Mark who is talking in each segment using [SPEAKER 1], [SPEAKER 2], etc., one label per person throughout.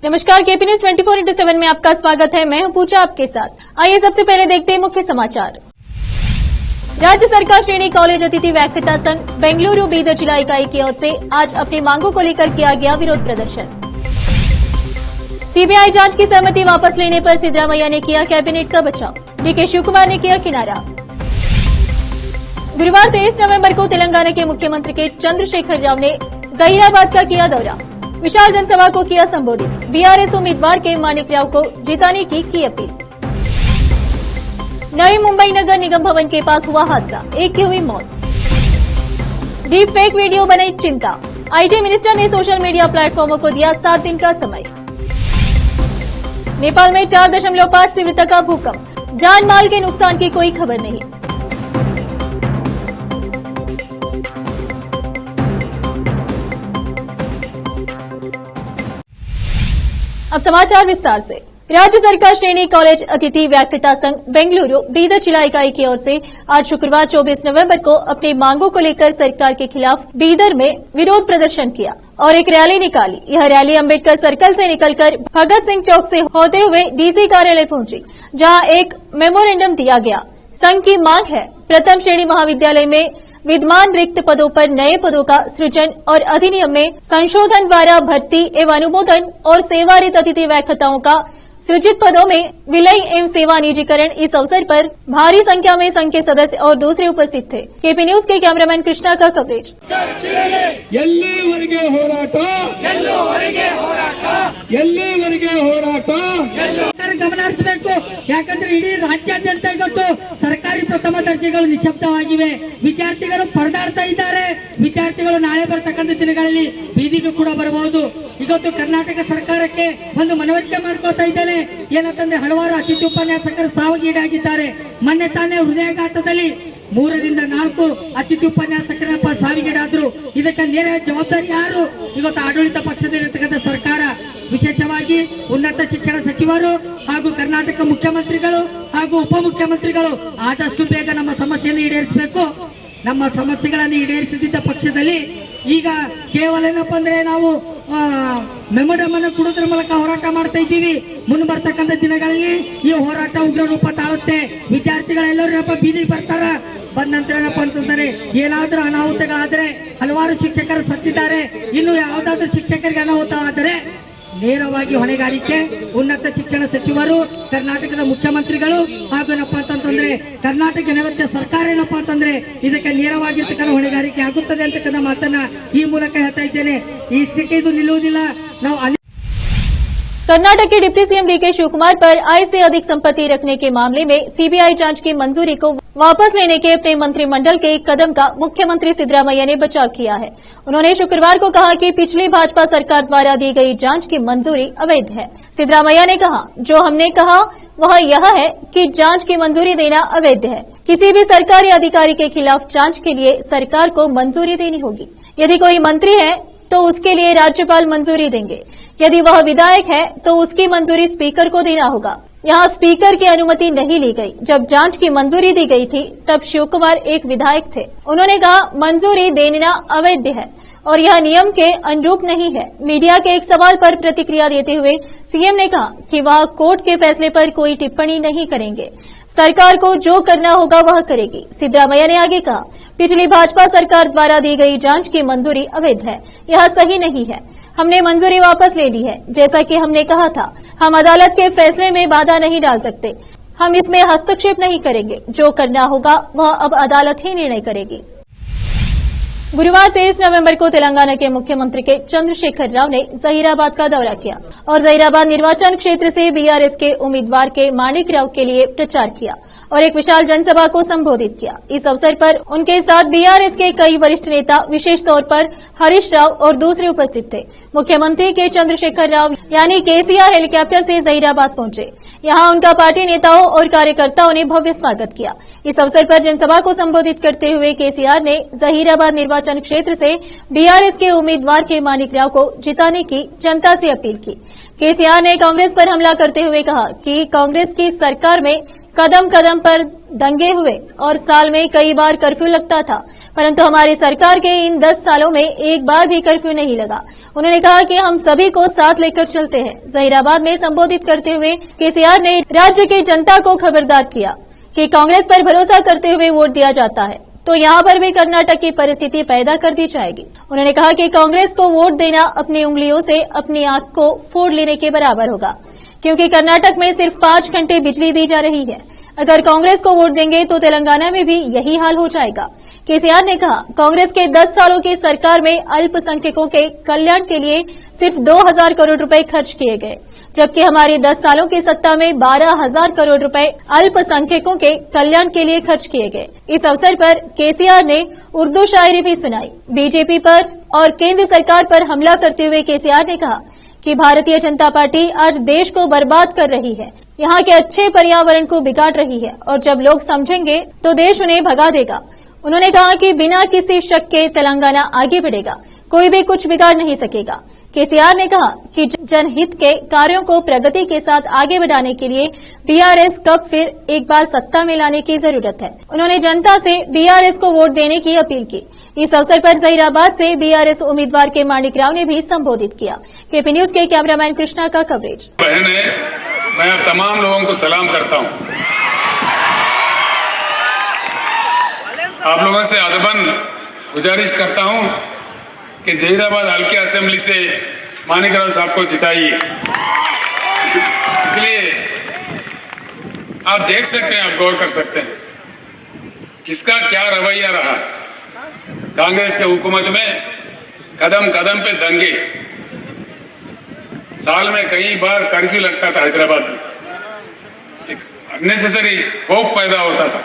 [SPEAKER 1] नमस्कार, KP news 24/7 में आपका स्वागत है। मैं हूं पूजा आपके साथ। आइए सबसे पहले देखते हैं मुख्य समाचार। राज्य सरकार श्रेणी कॉलेज अतिथि व्याख्याता संघ बेंगलुरु बीदर जिला इकाई की ओर से आज अपनी मांगों को लेकर किया गया विरोध प्रदर्शन। सीबीआई जांच की सहमति वापस लेने पर सिद्धरामैया ने किया कैबिनेट का बचाव। डीके शिव कुमार ने किया किनारा। गुरुवार 23 नवंबर को तेलंगाना के मुख्यमंत्री के चंद्रशेखर राव ने जहीराबाद का किया दौरा। विशाल जनसभा को किया संबोधित। बीआरएस उम्मीदवार के माणिक राव को जिताने की अपील। नवी मुंबई नगर निगम भवन के पास हुआ हादसा, एक की हुई मौत। डीप फेक वीडियो बनाई चिंता। आईटी मिनिस्टर ने सोशल मीडिया प्लेटफॉर्मों को दिया 7 दिन का समय। नेपाल में 4.5 तीव्रता का भूकंप, जान माल के नुकसान की कोई खबर नहीं। अब समाचार विस्तार से। राज्य सरकार श्रेणी कॉलेज अतिथि व्याख्याता संघ बेंगलुरु बीदर जिला इकाई की ओर से आज शुक्रवार 24 नवंबर को अपनी मांगों को लेकर सरकार के खिलाफ बीदर में विरोध प्रदर्शन किया और एक रैली निकाली। यह रैली अंबेडकर सर्कल से निकलकर भगत सिंह चौक से होते हुए डीसी कार्यालय पहुंची, जहां एक मेमोरेंडम दिया गया। संघ की मांग है प्रथम श्रेणी महाविद्यालय में विद्यमान रिक्त पदों पर नए पदों का सृजन और अधिनियम में संशोधन द्वारा भर्ती एवं अनुमोदन और सेवारत अतिथि व्याख्याताओं का सृजित पदों में विलय एवं सेवा निजीकरण। इस अवसर पर भारी संख्या में संघ के सदस्य और दूसरे उपस्थित थे। केपी न्यूज के कैमरामैन कृष्णा का कवरेज।
[SPEAKER 2] ಎಲ್ಲಿವರೆಗೆ ಹೋರಾಟ
[SPEAKER 3] ಗಮನ ಹರಿಸಬೇಕು। ಯಾಕಂದ್ರೆ ಇಡೀ ರಾಜ್ಯಾದ್ಯಂತ ಇವತ್ತು ಸರ್ಕಾರಿ ಪ್ರಥಮ ದರ್ಜೆಗಳು ನಿಶಬ್ದವಾಗಿವೆ, ವಿದ್ಯಾರ್ಥಿಗಳು ಪರದಾಡ್ತಾ ಇದ್ದಾರೆ। ವಿದ್ಯಾರ್ಥಿಗಳು ನಾಳೆ ಬರತಕ್ಕಂಥ ದಿನಗಳಲ್ಲಿ ಬೀದಿಗೆ ಕೂಡ ಬರಬಹುದು। ಇವತ್ತು ಕರ್ನಾಟಕ ಸರ್ಕಾರಕ್ಕೆ ಒಂದು ಮನವರಿಕೆ ಮಾಡ್ಕೊಳ್ತಾ ಇದ್ದೇನೆ, ಏನಂತಂದ್ರೆ ಹಲವಾರು ಅತಿಥಿ ಉಪನ್ಯಾಸಕರು ಸಾವಿಗೀಡಾಗಿದ್ದಾರೆ। ಮೊನ್ನೆ ತಾನೇ ಹೃದಯಾಘಾತದಲ್ಲಿ 3 ರಿಂದ 4 ಅತಿಥಿ ಉಪನ್ಯಾಸಕರಪ್ಪ ಸಾವಿಗೀಡಾದ್ರು। ಇದಕ್ಕೆ ನೇರ ಜವಾಬ್ದಾರಿ ಯಾರು? ಇವತ್ತು ಆಡಳಿತ ಪಕ್ಷದಲ್ಲಿರತಕ್ಕಂಥ ಸರ್ಕಾರ, ವಿಶೇಷವಾಗಿ ಉನ್ನತ ಶಿಕ್ಷಣ ಸಚಿವರು ಹಾಗೂ ಕರ್ನಾಟಕ ಮುಖ್ಯಮಂತ್ರಿಗಳು ಹಾಗೂ ಉಪಮುಖ್ಯಮಂತ್ರಿಗಳು ಆದಷ್ಟು ಬೇಗ ನಮ್ಮ ಸಮಸ್ಯೆಯನ್ನು ಈಡೇರಿಸಬೇಕು। ನಮ್ಮ ಸಮಸ್ಯೆಗಳನ್ನು ಈಡೇರಿಸದಿದ್ದ ಪಕ್ಷದಲ್ಲಿ ಈಗ ಕೇವಲ ಏನಪ್ಪ ಅಂದ್ರೆ ನಾವು ಮೆಮೊರಂ ಅನ್ನು ಕೊಡೋದ್ರ ಮೂಲಕ ಹೋರಾಟ ಮಾಡ್ತಾ ಇದ್ದೀವಿ। ಮುಂದೆ ಬರ್ತಕ್ಕಂಥ ದಿನಗಳಲ್ಲಿ ಈ ಹೋರಾಟ ಉಗ್ರ ರೂಪ ತಾಳುತ್ತೆ। ವಿದ್ಯಾರ್ಥಿಗಳೆಲ್ಲರೂ ಬೀದಿಗೆ ಬರ್ತಾರ। ಬಂದ ನಂತರ ಏನಪ್ಪ ಅಂತಂದ್ರೆ ಏನಾದ್ರೂ ಅನಾಹುತಗಳಾದ್ರೆ, ಹಲವಾರು ಶಿಕ್ಷಕರು ಸತ್ತಿದ್ದಾರೆ, ಇನ್ನು ಯಾವ್ದಾದ್ರು ಶಿಕ್ಷಕರಿಗೆ ಅನಾಹುತ ಆದರೆ ನೇರವಾಗಿ ಹೊಣೆಗಾರಿಕೆ ಉನ್ನತ ಶಿಕ್ಷಣ ಸಚಿವರು, ಕರ್ನಾಟಕದ ಮುಖ್ಯಮಂತ್ರಿಗಳು ಹಾಗೂ ಏನಪ್ಪಾ ಅಂತಂದ್ರೆ ಕರ್ನಾಟಕ ನೈಋತ್ಯ ಸರ್ಕಾರ ಏನಪ್ಪಾ ಅಂತಂದ್ರೆ ಇದಕ್ಕೆ ನೇರವಾಗಿರ್ತಕ್ಕಂಥ ಹೊಣೆಗಾರಿಕೆ ಆಗುತ್ತದೆ ಅಂತಕ್ಕಂಥ ಮಾತನ್ನ ಈ ಮೂಲಕ ಹೇಳ್ತಾ ಇದ್ದೇನೆ। ಇಷ್ಟಕ್ಕೆ ಇದು ನಿಲ್ಲುವುದಿಲ್ಲ। ನಾವು
[SPEAKER 1] कर्नाटक के deputy CM DK Shivakumar पर आय से अधिक संपत्ति रखने के मामले में सीबीआई जांच की मंजूरी को वापस लेने के अपने मंत्रिमंडल के कदम का मुख्यमंत्री सिद्धरामैया ने बचाव किया है। उन्होंने शुक्रवार को कहा कि पिछली भाजपा सरकार द्वारा दी गई जांच की मंजूरी अवैध है। सिद्धरामैया ने कहा, जो हमने कहा वह यह है कि जांच की मंजूरी देना अवैध है। किसी भी सरकारी अधिकारी के खिलाफ जांच के लिए सरकार को मंजूरी देनी होगी। यदि कोई मंत्री है तो उसके लिए राज्यपाल मंजूरी देंगे। यदि वह विधायक है तो उसकी मंजूरी स्पीकर को देना होगा। यहाँ स्पीकर की अनुमति नहीं ली गई। जब जांच की मंजूरी दी गई थी तब शिव कुमार एक विधायक थे। उन्होंने कहा मंजूरी देना अवैध है और यह नियम के अनुरूप नहीं है। मीडिया के एक सवाल पर प्रतिक्रिया देते हुए सीएम ने कहा कि वह कोर्ट के फैसले पर कोई टिप्पणी नहीं करेंगे। सरकार को जो करना होगा वह करेगी। सिद्धरामैया ने आगे कहा, पिछली भाजपा सरकार द्वारा दी गई जांच की मंजूरी अवैध है, यह सही नहीं है। हमने मंजूरी वापस ले ली है। जैसा कि हमने कहा था, हम अदालत के फैसले में बाधा नहीं डाल सकते। हम इसमें हस्तक्षेप नहीं करेंगे। जो करना होगा वह अब अदालत ही निर्णय करेगी। गुरुवार 23 नवंबर को तेलंगाना के मुख्यमंत्री के चंद्रशेखर राव ने जहीराबाद का दौरा किया और जहीराबाद निर्वाचन क्षेत्र से बीआरएस के उम्मीदवार के माणिक राव के लिए प्रचार किया और एक विशाल जनसभा को संबोधित किया। इस अवसर पर उनके साथ बीआरएस के कई वरिष्ठ नेता, विशेष तौर पर हरीश राव और दूसरे उपस्थित थे। मुख्यमंत्री के चंद्रशेखर राव यानी केसीआर हेलीकॉप्टर से जहीराबाद पहुंचे। यहां उनका पार्टी नेताओं और कार्यकर्ताओं ने भव्य स्वागत किया। इस अवसर पर जनसभा को संबोधित करते हुए केसीआर ने जहीराबाद निर्वाचन क्षेत्र से बीआरएस के उम्मीदवार के माणिक राव को जिताने की जनता से अपील की। केसीआर ने कांग्रेस पर हमला करते हुए कहा कि कांग्रेस की सरकार में कदम कदम पर दंगे हुए और साल में कई बार कर्फ्यू लगता था। परंतु हमारी सरकार के इन 10 सालों में एक बार भी कर्फ्यू नहीं लगा। उन्होंने कहा कि हम सभी को साथ लेकर चलते हैं। जहीराबाद में संबोधित करते हुए केसीआर ने राज्य की जनता को खबरदार किया कि कांग्रेस पर भरोसा करते हुए वोट दिया जाता है तो यहाँ पर भी कर्नाटक की परिस्थिति पैदा कर दी जाएगी। उन्होंने कहा कि कांग्रेस को वोट देना अपनी उंगलियों से अपनी आंख को फोड़ लेने के बराबर होगा, क्योंकि कर्नाटक में सिर्फ 5 घंटे बिजली दी जा रही है। अगर कांग्रेस को वोट देंगे तो तेलंगाना में भी यही हाल हो जाएगा। केसीआर ने कहा, कांग्रेस के 10 सालों की सरकार में अल्पसंख्यकों के कल्याण के लिए सिर्फ 2000 करोड़ रुपए खर्च किए गए, जबकि हमारी 10 सालों की सत्ता में 12,000 करोड़ रुपए अल्पसंख्यकों के कल्याण के लिए खर्च किए गए। इस अवसर पर केसीआर ने उर्दू शायरी भी सुनाई। बीजेपी पर और केंद्र सरकार पर हमला करते हुए केसीआर ने कहा कि भारतीय जनता पार्टी आज देश को बर्बाद कर रही है, यहाँ के अच्छे पर्यावरण को बिगाड़ रही है और जब लोग समझेंगे तो देश उन्हें भगा देगा। उन्होंने कहा कि बिना किसी शक के तेलंगाना आगे बढ़ेगा, कोई भी कुछ बिगाड़ नहीं सकेगा। केसीआर ने कहा कि जनहित के कार्यों को प्रगति के साथ आगे बढ़ाने के लिए बीआरएस कब फिर एक बार सत्ता में लाने की जरूरत है। उन्होंने जनता से बीआरएस को वोट देने की अपील की। इस अवसर पर जहीराबाद से बीआरएस उम्मीदवार के माणिक राव ने भी संबोधित किया। केपी न्यूज के कैमरामैन कृष्णा का कवरेज।
[SPEAKER 2] बहने, मैं अब तमाम लोगों को सलाम करता हूं। आप लोगों से अदबन गुजारिश करता हूं कि जहीराबाद हल्के असेंबली से माणिक राव साहब को जिताइए। इसलिए आप देख सकते हैं, आप गौर कर सकते हैं किसका क्या रवैया रहा। कांग्रेस के हुकूमत में कदम कदम पे दंगे, साल में कई बार कर्फ्यू लगता था हैदराबाद में, एक अननेसेसरी खौफ पैदा होता था।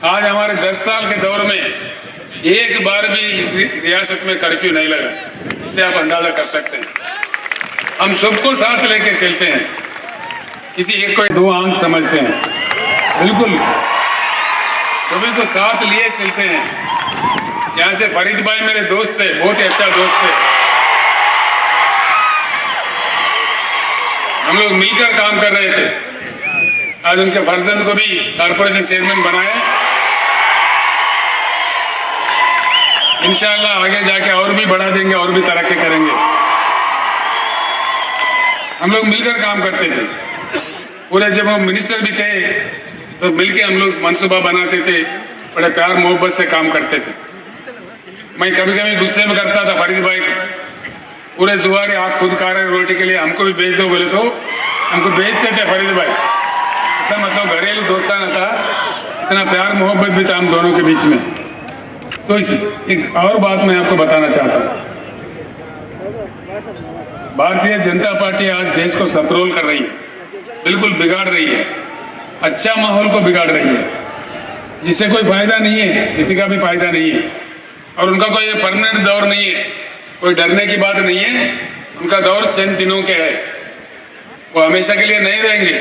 [SPEAKER 2] आज हमारे 10 साल के दौर में एक बार भी इस रियासत में कर्फ्यू नहीं लगा। इससे आप अंदाजा कर सकते हैं। हम सबको साथ लेके चलते हैं, किसी एक को 2 आंख समझते हैं, बिल्कुल सभी को साथ लिए चलते हैं। यहाँ से फरीद भाई मेरे दोस्त थे, बहुत ही अच्छा दोस्त थे। हम लोग मिलकर काम कर रहे थे। आज उनके फर्जंद को भी कारपोरेशन चेयरमैन बनाए। इंशाअल्लाह आगे जाके और भी बढ़ा देंगे और भी तरक्की करेंगे। हम लोग मिलकर काम करते थे पूरे। जब हम मिनिस्टर भी थे तो मिलके हम लोग मनसूबा बनाते थे, बड़े प्यार मोहब्बत से काम करते थे। मैं कभी कभी गुस्से में करता था फरीद भाई को, पूरे जुआरे आप खुद खा रहे रोटी के लिए हमको भी बेच दो बोले तो हमको बेचते थे फरीद भाई। इतना मतलब घरेलू दोस्ताना था, इतना प्यार मोहब्बत भी था हम दोनों के बीच में। तो इस एक और बात मैं आपको बताना चाहता हूँ। भारतीय जनता पार्टी आज देश को सतरोल कर रही है, बिल्कुल बिगाड़ रही है, अच्छा माहौल को बिगाड़ रही है, जिससे कोई फायदा नहीं है, किसी का भी फायदा नहीं है। और उनका कोई परमानेंट दौर नहीं है, कोई डरने की बात नहीं है। उनका दौर चंद दिनों के है, वो हमेशा के लिए नहीं रहेंगे।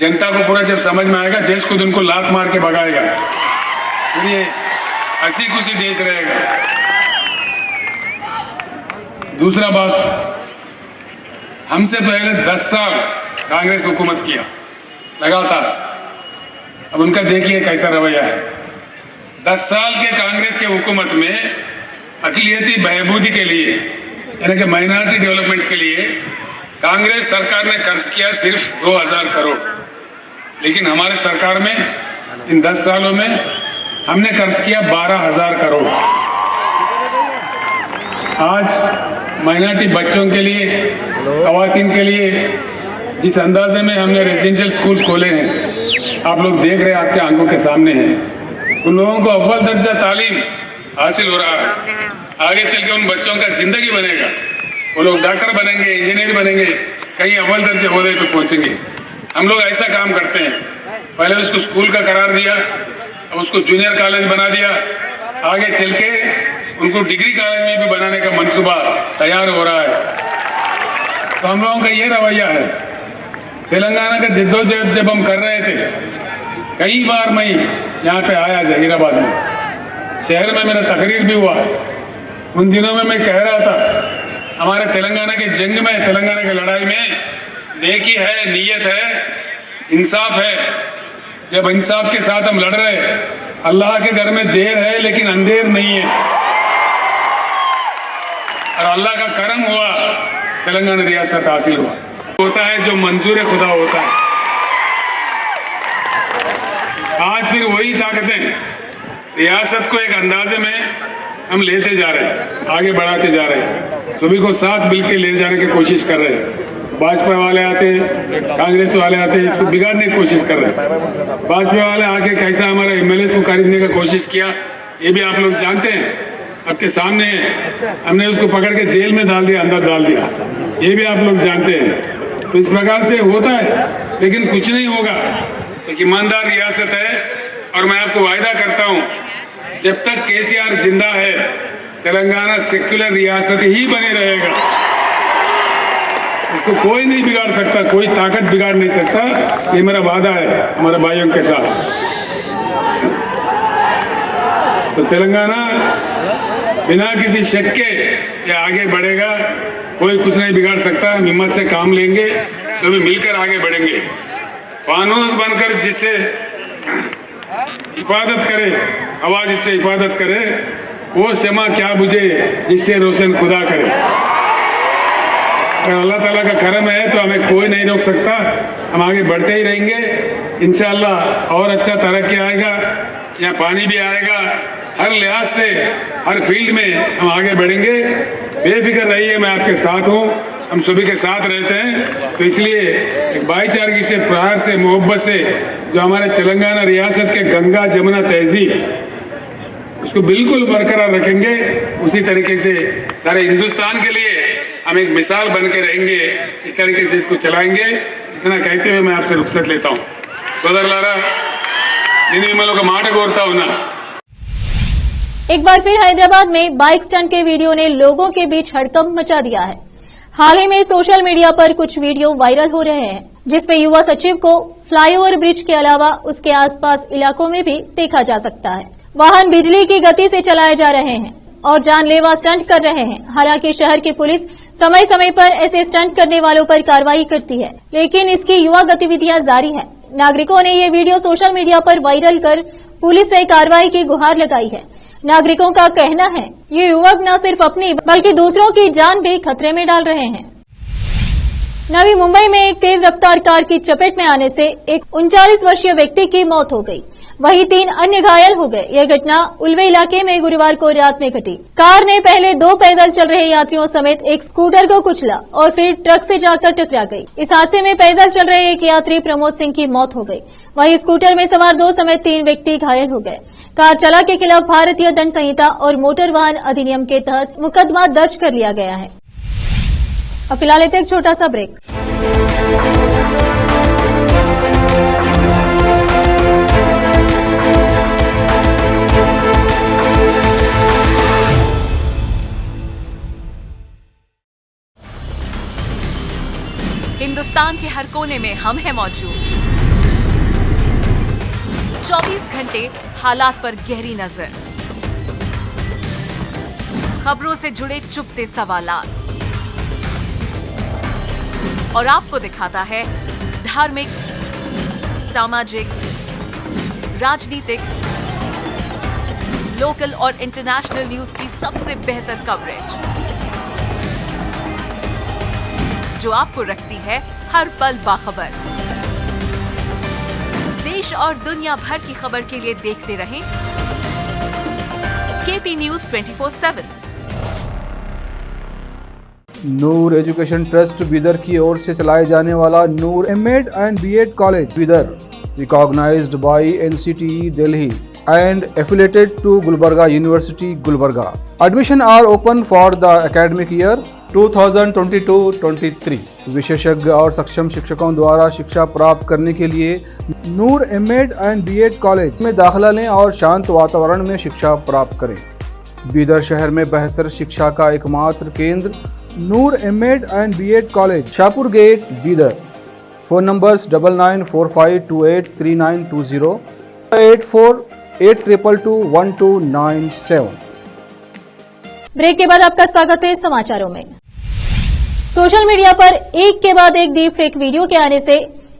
[SPEAKER 2] जनता को पूरा जब समझ में आएगा, देश खुद उनको लात मार के भगाएगा, फिर ये हंसी खुशी देश रहेगा। दूसरा बात, हमसे पहले 10 साल कांग्रेस हुकूमत किया लगातार। अब उनका देखिए कैसा रवैया है। 10 साल के कांग्रेस के हुकूमत में अक़लियती बहबूदी के लिए, यानी कि माइनॉरिटी डेवलपमेंट के लिए कांग्रेस सरकार ने खर्च किया सिर्फ 2000 करोड़। लेकिन हमारे सरकार में इन 10 सालों में हमने खर्च किया 12,000 करोड़। आज माइनॉरिटी बच्चों के लिए, खवातीन के लिए जिस अंदाजे में हमने रेजिडेंशियल स्कूल्स खोले हैं, आप लोग देख रहे हैं, आपके आंखों के सामने हैं। उन लोगों को अव्वल दर्जा तालीम हासिल हो रहा है। आगे चल के उन बच्चों का जिंदगी बनेगा, वो लोग डॉक्टर बनेंगे, इंजीनियर बनेंगे, कहीं अव्वल दर्जे ओहदे पे पहुंचेंगे। हम लोग ऐसा काम करते हैं। पहले उसको स्कूल का करार दिया, अब उसको जूनियर कॉलेज बना दिया, आगे चल के उनको डिग्री कॉलेज में भी बनाने का मंसूबा तैयार हो रहा है। तो हम लोगों का ये रवैया है। तेलंगाना का जद्दोजहद जब हम कर रहे थे, कई बार मैं यहाँ पे आया जहीराबाद में, शहर में मेरा तकरीर भी हुआ। उन दिनों में मैं कह रहा था, हमारे तेलंगाना के जंग में, तेलंगाना की लड़ाई में नेकी है, नीयत है, इंसाफ है। जब इंसाफ के साथ हम लड़ रहे हैं अल्लाह के घर में देर है लेकिन अंधेर नहीं है, और अल्लाह का करम हुआ, तेलंगाना रियासत हासिल हुआ। होता है जो मंजूर खुदा होता है। आज फिर वही ताकतें रियासत को एक अंदाजे में हम लेते जा रहे हैं, आगे बढ़ाते जा रहे हैं, सभी को साथ मिलकर ले जाने की कोशिश कर रहे हैं। भाजपा वाले आते, कांग्रेस वाले आते, इसको बिगाड़ने की कोशिश कर रहे हैं। भाजपा वाले आके कैसा हमारे एमएलए को खरीदने का कोशिश किया, ये भी आप लोग जानते हैं, आपके सामने है। हमने उसको पकड़ के जेल में डाल दिया, अंदर डाल दिया, ये भी आप लोग जानते हैं। तो इस प्रकार से होता है, लेकिन कुछ नहीं होगा। एक ईमानदार रियासत है, और मैं आपको वायदा करता हूं, जब तक केसीआर जिंदा है, तेलंगाना सेक्युलर रियासत ही बने रहेगा। इसको कोई नहीं बिगाड़ सकता, कोई ताकत बिगाड़ नहीं सकता। ये मेरा वादा है हमारे भाइयों के साथ। तो तेलंगाना बिना किसी शक के ये आगे बढ़ेगा, कोई कुछ नहीं बिगाड़ सकता। हिम्मत से काम लेंगे, सभी मिलकर आगे बढ़ेंगे। फानूस बनकर जिससे हिफाजत करे, आवाज जिससे हिफाजत करे, वो शमा क्या बुझे जिससे रोशन खुदा करे। अगर अल्लाह ताला का करम है तो हमें कोई नहीं रोक सकता, हम आगे बढ़ते ही रहेंगे इंशाअल्लाह। और अच्छा तरक्की आएगा, यहाँ पानी भी आएगा, हर लिहाज से हर फील्ड में हम आगे बढ़ेंगे। बेफिक्र रहिए, मैं आपके साथ हूँ, हम सभी के साथ रहते हैं। तो इसलिए एक भाईचारगी से, प्यार से, मोहब्बत से जो हमारे तेलंगाना रियासत के गंगा जमुना तहजीब, उसको बिल्कुल बरकरार रखेंगे। उसी तरीके से सारे हिंदुस्तान के लिए हम एक मिसाल बन के रहेंगे, इस तरीके से इसको चलाएंगे। इतना कहते हुए मैं आपसे रुखसत लेता हूँ। सोदरलारा, నేను మిమ్మల్ని ఒక మాట కోరుతా ఉన్నా।
[SPEAKER 1] एक बार फिर हैदराबाद में बाइक स्टंट के वीडियो ने लोगों के बीच हड़कंप मचा दिया है। हाल ही में सोशल मीडिया पर कुछ वीडियो वायरल हो रहे हैं, जिसमें युवा सचिव को फ्लाईओवर ब्रिज के अलावा उसके आसपास इलाकों में भी देखा जा सकता है। वाहन बिजली की गति से चलाए जा रहे हैं और जानलेवा स्टंट कर रहे हैं। हालांकि शहर की पुलिस समय समय पर ऐसे स्टंट करने वालों पर कार्रवाई करती है, लेकिन इसकी युवा गतिविधियां जारी है। नागरिकों ने ये वीडियो सोशल मीडिया पर वायरल कर पुलिस से कार्रवाई की गुहार लगाई है। नागरिकों का कहना है ये युवक न सिर्फ अपनी बल्कि दूसरों की जान भी खतरे में डाल रहे हैं। नवी मुंबई में एक तेज रफ्तार कार की चपेट में आने से एक 39 वर्षीय व्यक्ति की मौत हो गई, वहीं 3 अन्य घायल हो गए। यह घटना उल्वे इलाके में गुरुवार को रात में घटी। कार ने पहले 2 पैदल चल रहे यात्रियों समेत एक स्कूटर को कुचला और फिर ट्रक से जाकर टकरा गई। इस हादसे में पैदल चल रहे एक यात्री प्रमोद सिंह की मौत हो गई, वहीं स्कूटर में सवार 2 समेत 3 व्यक्ति घायल हो गए। कार चालक के खिलाफ भारतीय दंड संहिता और मोटर वाहन अधिनियम के तहत मुकदमा दर्ज कर लिया गया है। अब फिलहाल लेते एक छोटा सा ब्रेक।
[SPEAKER 4] हिंदुस्तान के हर कोने में हम हैं मौजूद। 24 घंटे हालात पर गहरी नजर, खबरों से जुड़े चुपते सवालात, और आपको दिखाता है धार्मिक, सामाजिक, राजनीतिक, लोकल और इंटरनेशनल न्यूज की सबसे बेहतर कवरेज, जो आपको रखती है हर पल बाखबर। देश और दुनिया भर की खबर के लिए देखते रहें KP news 24/7।
[SPEAKER 5] Noor education trust Bidar की ओर से चलाए जाने वाला Noor MEd and BEd college Bidar, recognised by NCTE Delhi and affiliated to Gulbarga University, Gulbarga. Admission are open for the academic year 2022-23. विशेषज्ञ और सक्षम शिक्षकों द्वारा शिक्षा प्राप्त करने के लिए नूर एमएड एंड बीएड कॉलेज में दाखिला लें और शांत वातावरण में शिक्षा प्राप्त करें। बीदर शहर में बेहतर शिक्षा का एकमात्र केंद्र Noor MEd and BEd college, Shahpur gate, Bidar. Phone numbers 9945283920, 8482221297।
[SPEAKER 1] Break के बाद आपका स्वागत है समाचारों में। सोशल मीडिया पर एक के बाद एक डीप फेक वीडियो के आने से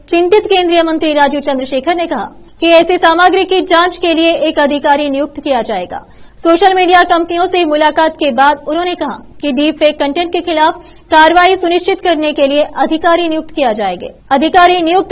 [SPEAKER 1] चिंतित केंद्रीय मंत्री राजीव चंद्रशेखर ने कहा कि ऐसी सामग्री की जांच के लिए एक अधिकारी नियुक्त किया जाएगा। सोशल मीडिया कंपनियों से मुलाकात के बाद उन्होंने कहा कि डीप फेक कंटेंट के खिलाफ कार्रवाई सुनिश्चित करने के लिए अधिकारी नियुक्त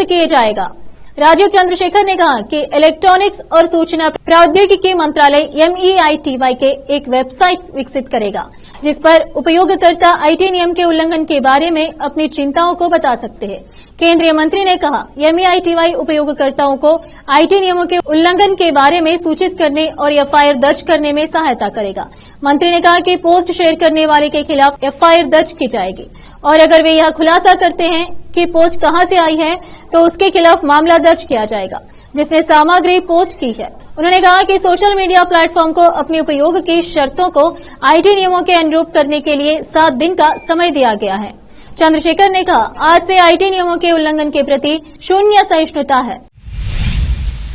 [SPEAKER 1] किए जाएगा। राजीव चंद्रशेखर ने कहा कि इलेक्ट्रॉनिक्स और सूचना प्रौद्योगिकी मंत्रालय MEITY के एक वेबसाइट विकसित करेगा, जिस पर उपयोगकर्ता IT नियम के उल्लंघन के बारे में अपनी चिंताओं को बता सकते हैं। केंद्रीय मंत्री ने कहा MEITY उपयोगकर्ताओं को IT नियमों के उल्लंघन के बारे में सूचित करने और FIR दर्ज करने में सहायता करेगा। मंत्री ने कहा कि पोस्ट शेयर करने वाले के खिलाफ FIR दर्ज की जाएगी और अगर वे यह खुलासा करते हैं कि पोस्ट कहां से आई है तो उसके खिलाफ मामला दर्ज किया जाएगा जिसने सामग्री पोस्ट की है। उन्होंने कहा कि सोशल मीडिया प्लेटफॉर्म को अपने उपयोग की शर्तों को IT नियमों के अनुरूप करने के लिए 7 दिन का समय दिया गया है। चंद्रशेखर ने कहा आज से IT नियमों के उल्लंघन के प्रति शून्य सहिष्णुता है।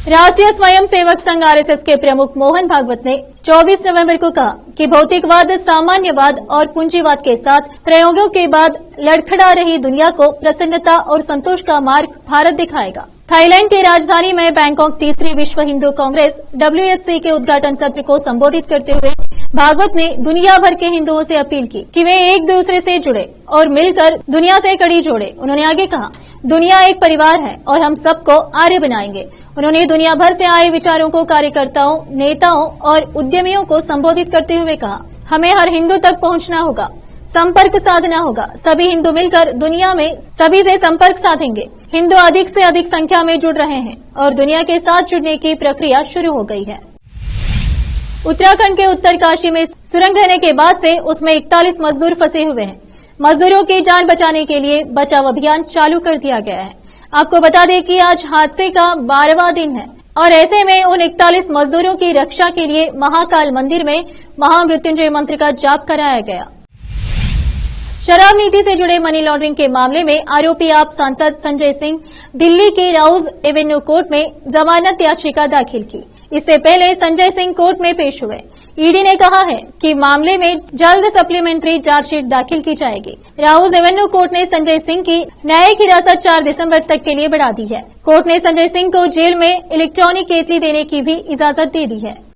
[SPEAKER 1] राष्ट्रीय स्वयंसेवक संघ RSS के प्रमुख मोहन भागवत ने 24 नवंबर को कहा कि भौतिकवाद, सामान्यवाद और पूंजीवाद के साथ प्रयोगों के बाद लड़खड़ा रही दुनिया को प्रसन्नता और संतोष का मार्ग भारत दिखाएगा। थाईलैंड की राजधानी में बैंकॉक तीसरी विश्व हिंदू कांग्रेस WHC के उद्घाटन सत्र को संबोधित करते हुए भागवत ने दुनिया भर के हिंदुओं से अपील की कि वे एक दूसरे से जुड़े और मिलकर दुनिया से कड़ी जोड़े। उन्होंने आगे कहा, दुनिया एक परिवार है और हम सबको आर्य बनाएंगे। उन्होंने दुनिया भर से आए विचारों को कार्यकर्ताओं, नेताओं और उद्यमियों को संबोधित करते हुए कहा, हमें हर हिंदू तक पहुंचना होगा, संपर्क साधना होगा। सभी हिंदू मिलकर दुनिया में सभी से संपर्क साधेंगे। हिंदू अधिक से अधिक संख्या में जुड़ रहे हैं और दुनिया के साथ जुड़ने की प्रक्रिया शुरू हो गई है। उत्तराखंड के उत्तरकाशी में सुरंग ढहने के बाद से उसमें 41 मजदूर फंसे हुए हैं। मजदूरों की जान बचाने के लिए बचाव अभियान चालू कर दिया गया है। आपको बता दें कि आज हादसे का 12वां दिन है और ऐसे में उन 41 मजदूरों की रक्षा के लिए महाकाल मंदिर में महामृत्युंजय मंत्र का जाप कराया गया। शराब नीति से जुड़े मनी लॉन्ड्रिंग के मामले में आरोपी आप सांसद संजय सिंह दिल्ली के राउज एवेन्यू कोर्ट में जमानत याचिका दाखिल की। इससे पहले संजय सिंह कोर्ट में पेश हुए। ईडी ने कहा है कि मामले में जल्द सप्लीमेंट्री चार्जशीट दाखिल की जाएगी। राउज एवेन्यू कोर्ट ने संजय सिंह की न्यायिक हिरासत 4 दिसंबर तक के लिए बढ़ा दी है। कोर्ट ने संजय सिंह को जेल में इलेक्ट्रॉनिक केतली देने की भी इजाजत दे दी है।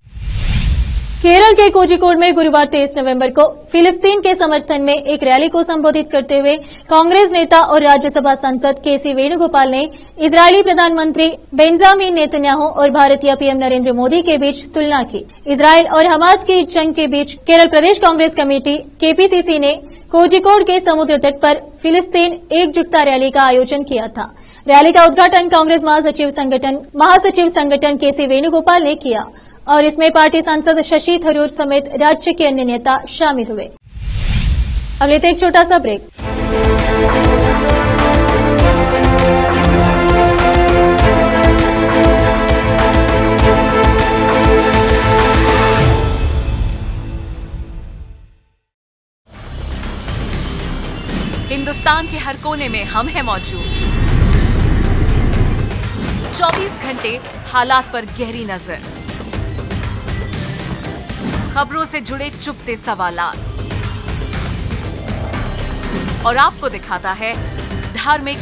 [SPEAKER 1] केरल के कोझिकोड में गुरुवार 23 नवंबर को फिलिस्तीन के समर्थन में एक रैली को संबोधित करते हुए कांग्रेस नेता और राज्यसभा सांसद KC वेणुगोपाल ने इजरायली प्रधानमंत्री बेंजामिन नेतन्याहू और भारतीय PM नरेंद्र मोदी के बीच तुलना की। इजरायल और हमास की जंग के बीच केरल प्रदेश कांग्रेस कमेटी KPCC ने कोझिकोड के समुद्र तट पर फिलिस्तीन एकजुटता रैली का आयोजन किया था। रैली का उद्घाटन कांग्रेस महासचिव संगठन KC वेणुगोपाल ने किया और इसमें पार्टी सांसद शशि थरूर समेत राज्य के अन्य नेता शामिल हुए। अब लेते एक छोटा सा ब्रेक।
[SPEAKER 4] हिंदुस्तान के हर कोने में हम हैं मौजूद। 24 घंटे हालात पर गहरी नजर, खबरों से जुड़े चुपते सवालात और आपको दिखाता है धार्मिक,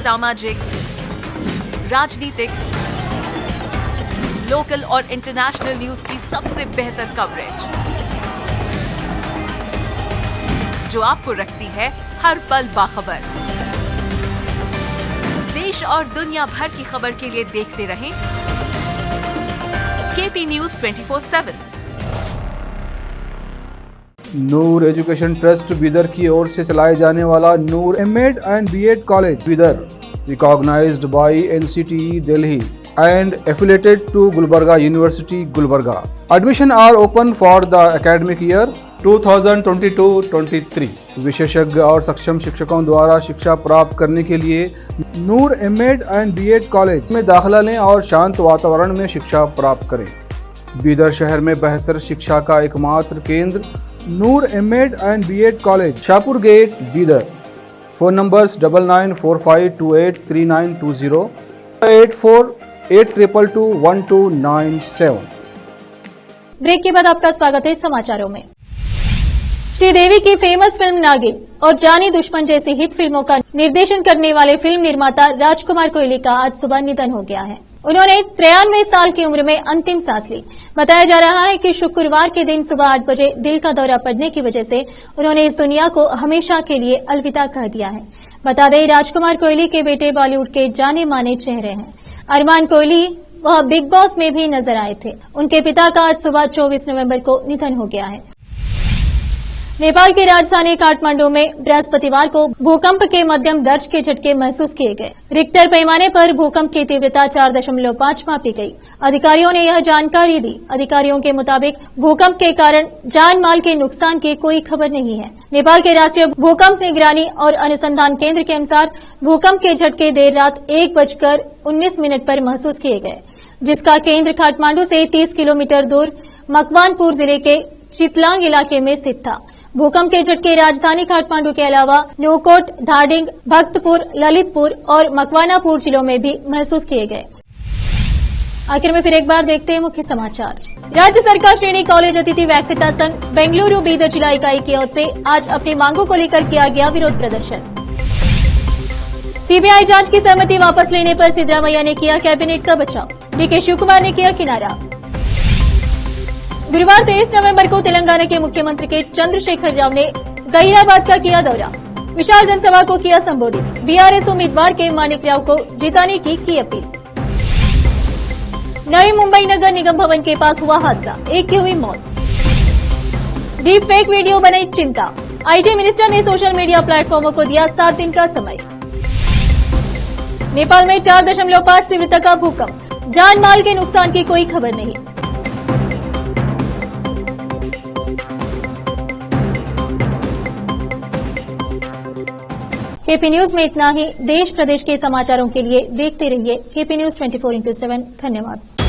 [SPEAKER 4] सामाजिक, राजनीतिक, लोकल और इंटरनेशनल न्यूज की सबसे बेहतर कवरेज जो आपको रखती है हर पल बाखबर। देश और दुनिया भर की खबर के लिए देखते रहें KP news 24/7।
[SPEAKER 5] Noor education trust Bidar की ओर से चलाए जाने वाला Noor MEd and BEd college Bidar, recognised by NCTE Delhi and affiliated to Gulbarga University, Gulbarga. Admission are open for the academic year 2022-23. विशेषज्ञ और सक्षम शिक्षकों द्वारा शिक्षा प्राप्त करने के लिए नूर एमएड एंड बीएड कॉलेज में दाखिला लें और शांत वातावरण में शिक्षा प्राप्त करें। बीदर शहर में बेहतर शिक्षा का एकमात्र केंद्र Noor MEd and BEd college, Shahpur gate, Bidar. Phone numbers 9945283920, 8482221297।
[SPEAKER 1] Break के बाद आपका स्वागत है समाचारों में। श्रीदेवी की फेमस फिल्म नागिन और जानी दुश्मन जैसी हिट फिल्मों का निर्देशन करने वाले फिल्म निर्माता राजकुमार कोहली का आज सुबह निधन हो गया है। उन्होंने 93 साल की उम्र में अंतिम सांस ली। बताया जा रहा है कि शुक्रवार के दिन सुबह 8 बजे दिल का दौरा पड़ने की वजह से उन्होंने इस दुनिया को हमेशा के लिए अलविदा कह दिया है। बता दें, राजकुमार कोहली के बेटे बॉलीवुड के जाने माने चेहरे हैं। अरमान कोहली वह बिग बॉस में भी नजर आए थे। उनके पिता का आज सुबह 24 नवंबर को निधन हो गया है। नेपाल की राजधानी काठमांडू में बृहस्पतिवार को भूकंप के मध्यम दर्ज के झटके महसूस किए गए। रिक्टर पैमाने पर भूकंप की तीव्रता 4.5 मापी गई। अधिकारियों ने यह जानकारी दी। अधिकारियों के मुताबिक भूकंप के कारण जान माल के नुकसान की कोई खबर नहीं है। नेपाल के राष्ट्रीय भूकंप निगरानी और अनुसंधान केंद्र के अनुसार भूकंप के झटके देर रात 1:19 पर महसूस किए गए, जिसका केंद्र काठमांडू से 30 किलोमीटर दूर मकवानपुर जिले के चितलांग इलाके में स्थित था। भूकंप के झटके राजधानी काठमांडू के अलावा नूकोट, धाडिंग, भक्तपुर, ललितपुर और मकवानापुर जिलों में भी महसूस किए गए। आखिर में फिर एक बार देखते हैं मुख्य समाचार। राज्य सरकार श्रेणी कॉलेज अतिथि व्याख्याता संघ बेंगलुरु बीदर जिला इकाई की ओर से आज अपनी मांगों को लेकर किया गया विरोध प्रदर्शन। सीबीआई जांच की सहमति वापस लेने पर सिद्धरामैया ने किया कैबिनेट का बचाव। डीके शिवकुमार ने किया किनारा। गुरुवार 23 नवंबर को तेलंगाना के मुख्यमंत्री के चंद्रशेखर राव ने जहीराबाद का किया दौरा। विशाल जनसभा को किया संबोधित। बीआरएस उम्मीदवार के माणिक राव को जिताने की अपील। नवी मुंबई नगर निगम भवन के पास हुआ हादसा, एक की हुई मौत। डीप फेक वीडियो बनाई चिंता। आईटी मिनिस्टर ने सोशल मीडिया प्लेटफॉर्मों को दिया 7 दिन का समय। नेपाल में 4.5 तीव्रता का भूकंप, जान माल के नुकसान की कोई खबर नहीं। केपी न्यूज में इतना ही। देश प्रदेश के समाचारों के लिए देखते रहिए केपी न्यूज 24/7। धन्यवाद।